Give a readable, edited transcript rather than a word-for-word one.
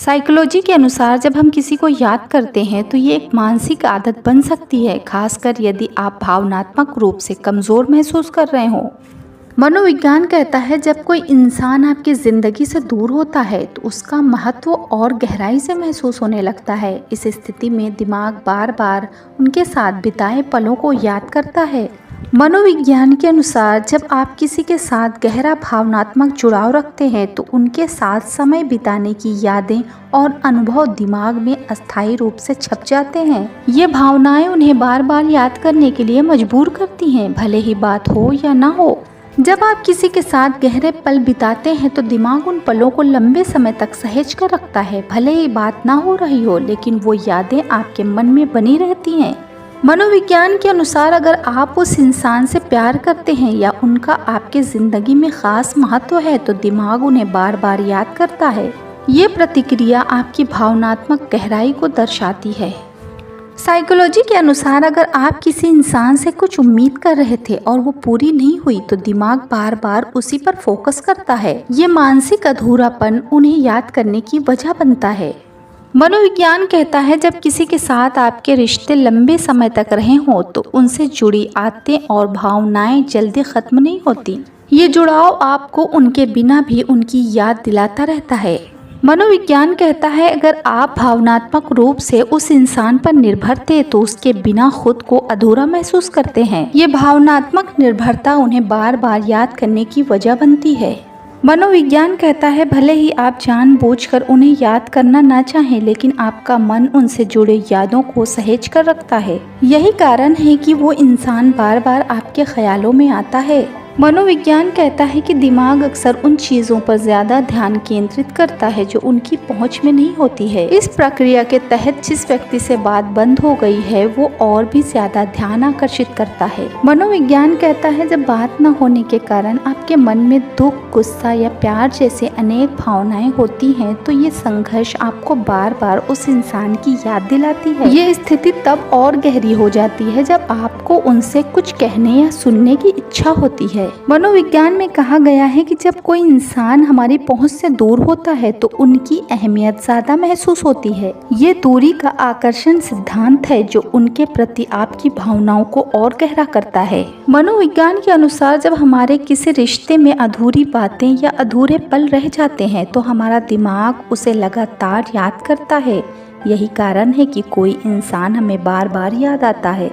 Psychology के अनुसार जब हम किसी को याद करते हैं तो ये एक मानसिक आदत बन सकती है, खासकर यदि आप भावनात्मक रूप से कमज़ोर महसूस कर रहे हो। मनोविज्ञान कहता है जब कोई इंसान आपकी ज़िंदगी से दूर होता है तो उसका महत्व और गहराई से महसूस होने लगता है। इस स्थिति में दिमाग बार बार उनके साथ बिताए पलों को याद करता है। मनोविज्ञान के अनुसार जब आप किसी के साथ गहरा भावनात्मक जुड़ाव रखते हैं तो उनके साथ समय बिताने की यादें और अनुभव दिमाग में अस्थायी रूप से छप जाते हैं। ये भावनाएं उन्हें बार बार याद करने के लिए मजबूर करती हैं, भले ही बात हो या ना हो। जब आप किसी के साथ गहरे पल बिताते हैं तो दिमाग उन पलों को लंबे समय तक सहेज कर रखता है, भले ही बात ना हो रही हो, लेकिन वो यादें आपके मन में बनी रहती हैं। मनोविज्ञान के अनुसार अगर आप उस इंसान से प्यार करते हैं या उनका आपके ज़िंदगी में ख़ास महत्व है तो दिमाग उन्हें बार बार याद करता है। ये प्रतिक्रिया आपकी भावनात्मक गहराई को दर्शाती है। साइकोलॉजी के अनुसार अगर आप किसी इंसान से कुछ उम्मीद कर रहे थे और वो पूरी नहीं हुई तो दिमाग बार बार उसी पर फोकस करता है। ये मानसिक अधूरापन उन्हें याद करने की वजह बनता है। मनोविज्ञान कहता है जब किसी के साथ आपके रिश्ते लंबे समय तक रहे हों तो उनसे जुड़ी आदतें और भावनाएं जल्दी खत्म नहीं होती। ये जुड़ाव आपको उनके बिना भी उनकी याद दिलाता रहता है। मनोविज्ञान कहता है अगर आप भावनात्मक रूप से उस इंसान पर निर्भर थे तो उसके बिना खुद को अधूरा महसूस करते हैं। ये भावनात्मक निर्भरता उन्हें बार बार याद करने की वजह बनती है। मनोविज्ञान कहता है भले ही आप जानबूझकर उन्हें याद करना ना चाहें, लेकिन आपका मन उनसे जुड़े यादों को सहेज कर रखता है। यही कारण है कि वो इंसान बार बार आपके ख्यालों में आता है। मनोविज्ञान कहता है कि दिमाग अक्सर उन चीज़ों पर ज़्यादा ध्यान केंद्रित करता है जो उनकी पहुंच में नहीं होती है। इस प्रक्रिया के तहत जिस व्यक्ति से बात बंद हो गई है वो और भी ज़्यादा ध्यान आकर्षित करता है। मनोविज्ञान कहता है जब बात न होने के कारण आपके मन में दुख, गुस्सा या प्यार जैसे अनेक भावनाएं होती हैं तो ये संघर्ष आपको बार बार उस इंसान की याद दिलाती है। ये स्थिति तब और गहरी हो जाती है जब आपको उनसे कुछ कहने या सुनने की इच्छा होती है। मनोविज्ञान में कहा गया है कि जब कोई इंसान हमारी पहुंच से दूर होता है तो उनकी अहमियत ज्यादा महसूस होती है। ये दूरी का आकर्षण सिद्धांत है जो उनके प्रति आपकी भावनाओं को और गहरा करता है। मनोविज्ञान के अनुसार जब हमारे किसी रिश्ते में अधूरी बातें या अधूरे पल रह जाते हैं तो हमारा दिमाग उसे लगातार याद करता है। यही कारण है कि कोई इंसान हमें बार बार याद आता है।